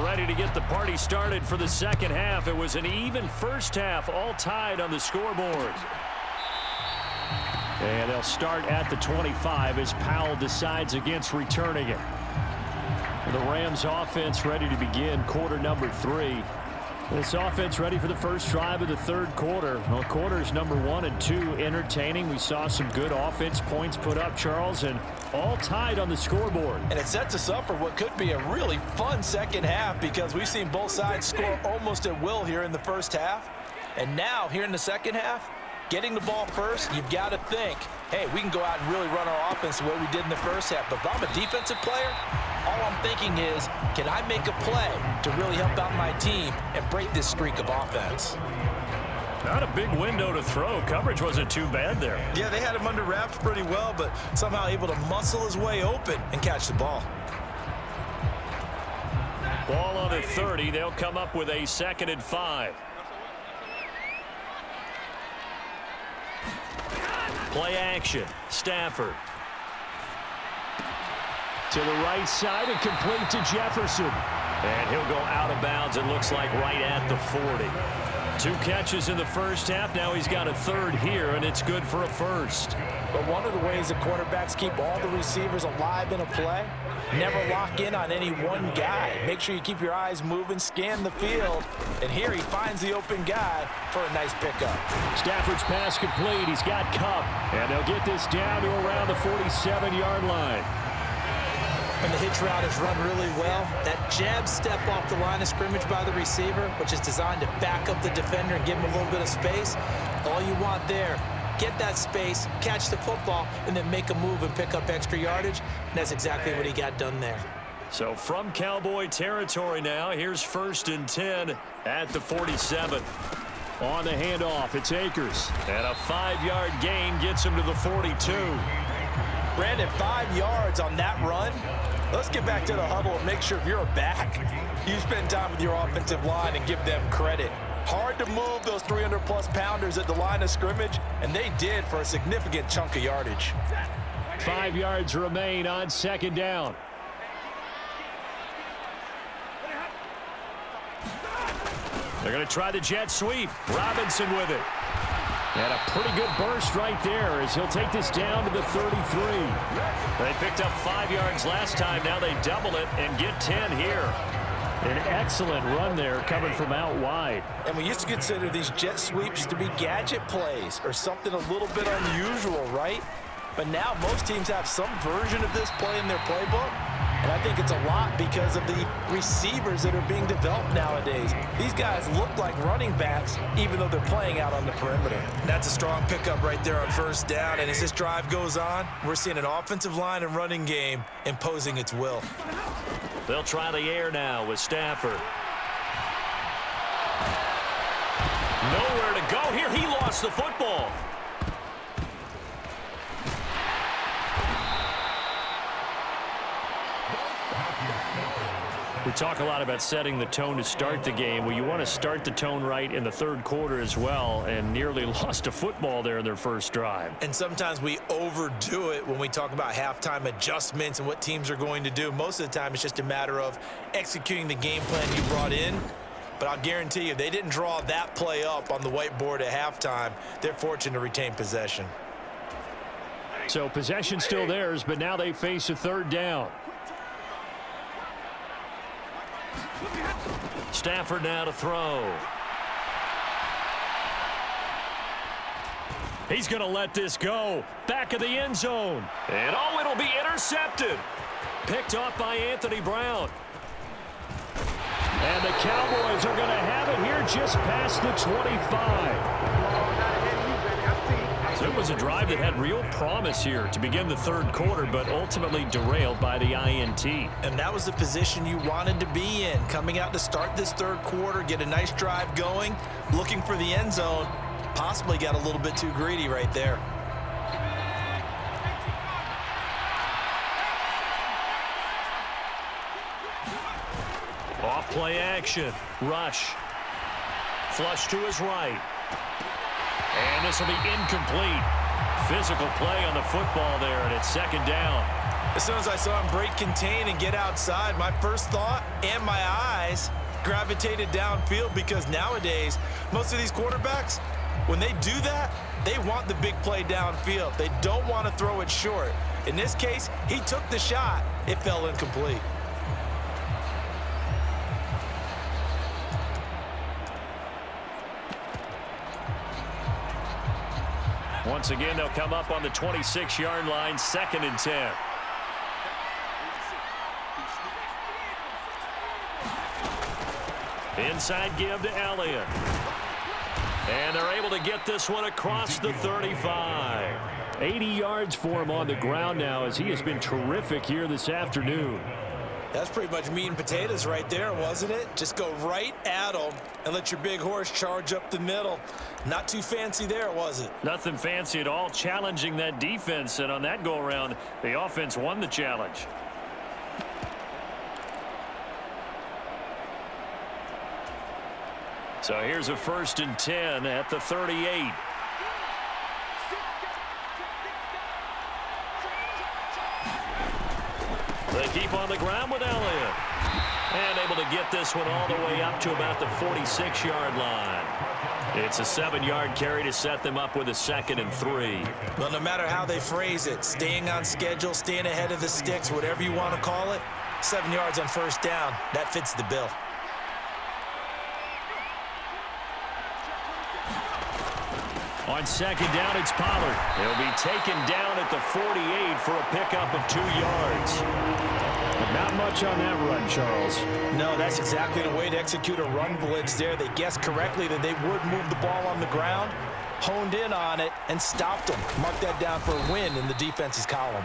ready to get the party started for the second half. It was an even first half, all tied on the scoreboard. And they'll start at the 25 as Powell decides against returning it. The Rams offense ready to begin quarter number 3. This offense ready for the first drive of the third quarter. Well, quarters number 1 and 2 entertaining. We saw some good offense points put up, Charles, and all tied on the scoreboard. And it sets us up for what could be a really fun second half because we've seen both sides score almost at will here in the first half. And now, here in the second half, getting the ball first, you've got to think, hey, we can go out and really run our offense the way we did in the first half. But if I'm a defensive player, all I'm thinking is, can I make a play to really help out my team and break this streak of offense? Not a big window to throw. Coverage wasn't too bad there. Yeah, they had him under wraps pretty well, but somehow able to muscle his way open and catch the ball. Ball on the 30. They'll come up with a 2nd and 5. Play action. Stafford. To the right side and complete to Jefferson. And he'll go out of bounds, it looks like, right at the 40. 2 catches in the first half. Now he's got a third here, and it's good for a first. But one of the ways the quarterbacks keep all the receivers alive in a play, never lock in on any one guy. Make sure you keep your eyes moving, scan the field. And here he finds the open guy for a nice pickup. Stafford's pass complete. He's got Cup. And they'll get this down to around the 47-yard line. And the hitch route is run really well. That jab step off the line of scrimmage by the receiver, which is designed to back up the defender and give him a little bit of space. All you want there, get that space, catch the football, and then make a move and pick up extra yardage. And that's exactly what he got done there. So from Cowboy territory now, here's 1st and 10 at the 47. On the handoff, it's Akers. And a 5-yard gain gets him to the 42. Brandon, 5 yards on that run. Let's get back to the huddle and make sure if you're a back, you spend time with your offensive line and give them credit. Hard to move those 300-plus pounders at the line of scrimmage, and they did for a significant chunk of yardage. 5 yards remain on 2nd down. They're going to try the jet sweep. Robinson with it. And a pretty good burst right there as he'll take this down to the 33. They picked up 5 yards last time. Now they double it and get 10 here. An excellent run there coming from out wide. And we used to consider these jet sweeps to be gadget plays or something a little bit unusual, right? But now most teams have some version of this play in their playbook. And I think it's a lot because of the receivers that are being developed nowadays. These guys look like running backs, even though they're playing out on the perimeter. And that's a strong pickup right there on 1st down. And as this drive goes on, we're seeing an offensive line and running game imposing its will. They'll try the air now with Stafford. Nowhere to go here. He lost the football. We talk a lot about setting the tone to start the game. Well, you want to start the tone right in the third quarter as well, and nearly lost a football there in their first drive. And sometimes we overdo it when we talk about halftime adjustments and what teams are going to do. Most of the time, it's just a matter of executing the game plan you brought in. But I'll guarantee you, if they didn't draw that play up on the whiteboard at halftime, they're fortunate to retain possession. So possession still theirs, but now they face a 3rd down. Stafford now to throw. He's going to let this go. Back of the end zone. And oh, it'll be intercepted. Picked off by Anthony Brown. And the Cowboys are going to have it here just past the 25. So it was a drive that had real promise here to begin the third quarter, but ultimately derailed by the INT. And that was the position you wanted to be in, coming out to start this third quarter, get a nice drive going, looking for the end zone. Possibly got a little bit too greedy right there. Off play action. Rush. Flush to his right. And this will be incomplete. Physical play on the football there, and it's 2nd down. As soon as I saw him break contain and get outside, my first thought and my eyes gravitated downfield, because nowadays, most of these quarterbacks, when they do that, they want the big play downfield. They don't want to throw it short. In this case, he took the shot. It fell incomplete. Once again, they'll come up on the 26-yard line, 2nd and 10. Inside give to Elliott. And they're able to get this one across the 35. 80 yards for him on the ground now, as he has been terrific here this afternoon. That's pretty much meat and potatoes right there, wasn't it? Just go right at them and let your big horse charge up the middle. Not too fancy there, was it? Nothing fancy at all, challenging that defense. And on that go-around, the offense won the challenge. So here's a 1st and 10 at the 38. They keep on the ground with Elliott. And able to get this one all the way up to about the 46-yard line. It's a 7-yard carry to set them up with a 2nd and 3. Well, no matter how they phrase it, staying on schedule, staying ahead of the sticks, whatever you want to call it, 7 yards on 1st down, that fits the bill. On 2nd down, it's Pollard. He'll be taken down at the 48 for a pickup of 2 yards. But not much on that run, Charles. No, that's exactly the way to execute a run blitz there. They guessed correctly that they would move the ball on the ground, honed in on it, and stopped them. Mark that down for a win in the defense's column.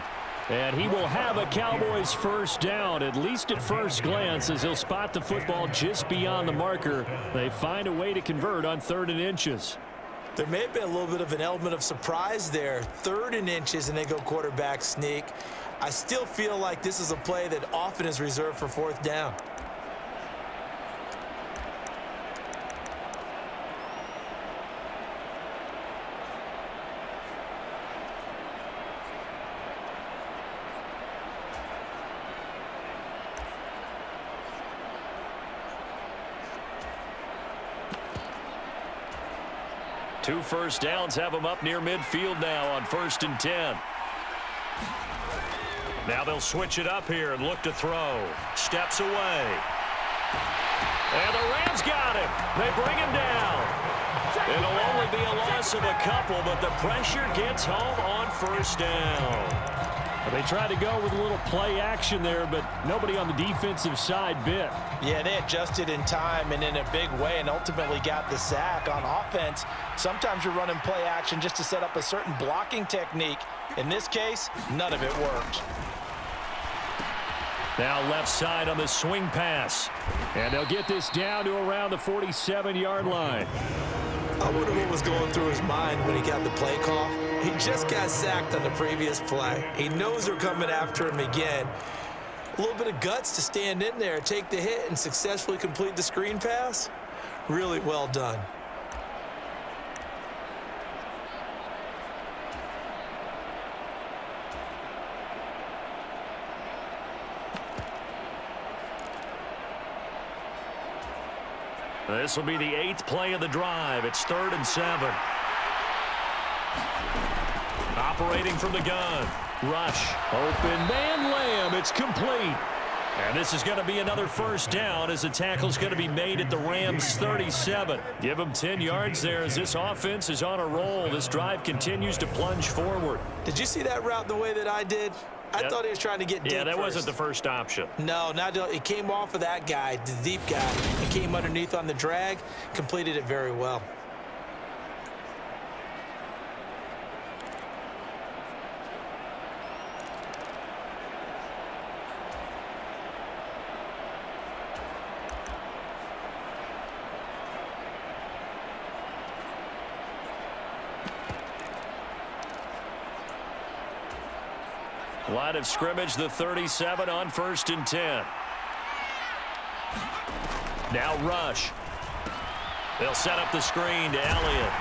And he will have a Cowboys 1st down, at least at first glance, as he'll spot the football just beyond the marker. They find a way to convert on 3rd and inches. There may have been a little bit of an element of surprise there. 3rd and inches, and they go quarterback sneak. I still feel like this is a play that often is reserved for 4th down. Two 1st downs have them up near midfield now on 1st and 10. Now they'll switch it up here and look to throw. Steps away. And the Rams got him. They bring him down. It'll only be a loss of a couple, but the pressure gets home on 1st down. They tried to go with a little play action there, but nobody on the defensive side bit. Yeah, they adjusted in time and in a big way and ultimately got the sack. On offense, sometimes you're running play action just to set up a certain blocking technique. In this case, none of it worked. Now left side on the swing pass. And they'll get this down to around the 47-yard line. I wonder what was going through his mind when he got the play call. He just got sacked on the previous play. He knows they're coming after him again. A little bit of guts to stand in there, take the hit, and successfully complete the screen pass. Really well done. This will be the 8th play of the drive. It's 3rd and 7. Operating from the gun. Rush. Open man, Lamb. It's complete. And this is going to be another 1st down, as the tackle's going to be made at the Rams' 37. Give them 10 yards there as this offense is on a roll. This drive continues to plunge forward. Did you see that route the way that I did? I thought he was trying to get deep. Yeah, that first. wasn't the first option. No, it came off of that guy, the deep guy. It came underneath on the drag, completed it very well. Line of scrimmage, the 37 on 1st and 10. Now Rush. They'll set up the screen to Elliott.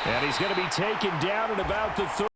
And he's going to be taken down at about the 30.